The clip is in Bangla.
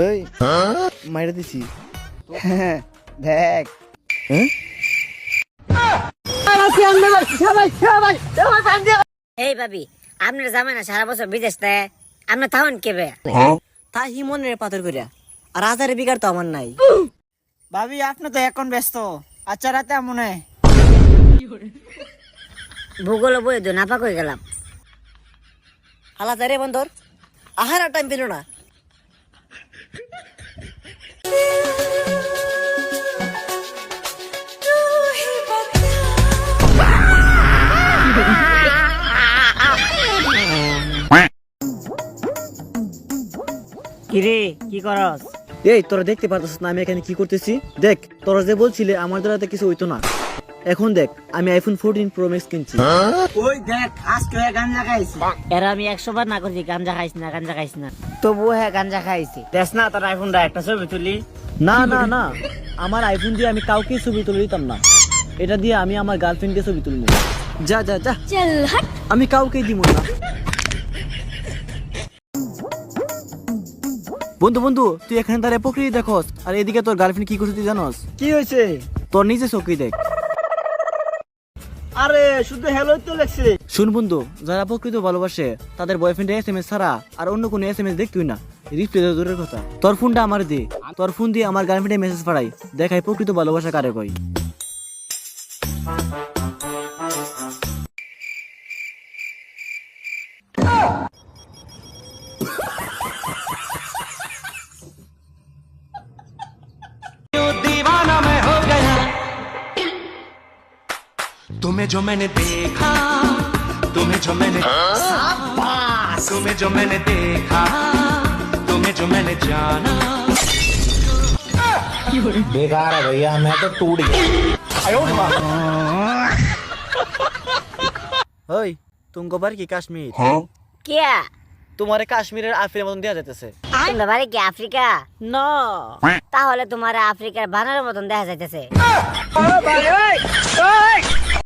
এই মাইরা দিছি। দেখ এই ভাবি আপনার জামাই না সারা বছর বিদেশ দেয় আপনার তাহন কেবে তা হিমনের পাথর করিয়া আর হাজারে বিঘার তো আমার নাই। ভাবি আপনি তো এখন ব্যস্ত, আচ্ছা রাতে মনে ভূগোল বই দু নাপা কই গেলাম। হালা যারে বন্ধর আহার টাইম পেল না। কিরে কি করস? এই তোরা দেখতে পারছিস না আমি এখানে কি করতেছি? দেখ তোরা যে বলছিলে আমার দ্বারা কিছু হইতো না, এখন দেখ আমি আইফোন 14 প্রো ম্যাক্স কিনছি। ওই দেখ আজকে গাঞ্জা খাইছি। এরা আমি 100 বার না করছি গাঞ্জা খাইছ না গাঞ্জা খাইছ না, তবু হ্যাঁ গাঞ্জা খাইছি। দেখ না তোর আইফোনটা একটা ছবি তুলি। না না না, আমার আইফোন দিয়ে আমি কাউকে ছবি তুলে দিতাম না, এটা দিয়ে আমি আমার গার্লফ্রেন্ডকে ছবি তুলবো। যা যা যা, আমি কাউকে দিব না। বন্ধু বন্ধু তুই এখানে দাঁড়িয়ে প্রকৃতি দেখোস আর এদিকে তোর গার্লফ্রেন্ড কি করছে তুই জানোস? কি হয়েছে? তোর নিজে চোখেই দেখ। আরে শুধু হ্যালো তো লেখছে। শুন বন্ধু, যারা প্রকৃত ভালোবাসে তাদের বয়ফ্রেন্ডের এসএমএস ছাড়া আর অন্য কোনো এসএমএস দেখতুই না, রিপ্লাই দেওয়া দূরের কথা। তোর ফোনটা আমার দে, তোর ফোন দিয়ে আমার গার্লফ্রেন্ডের মেসেজ পাঠাই, দেখাই প্রকৃত ভালোবাসা কারে কই। तुम्हें जो मैंने देखा, तुम्हें जो मैंने तुम्हें जो मैंने देखा, तुम्हें जो मैंने जाना। बेकार है भैया, मैं तो टूट गया। ওই তুঙ্গ বাড়ি কি কাশ্মীর? কিয়া তোমারে কাশ্মীরের আফ্রিকার মতন দেয়া যাইতেছে। তোমরা বাড়ি কি আফ্রিকা? না তাহলে তোমার আফ্রিকার বানরের মতন দেখা যাইতেছে।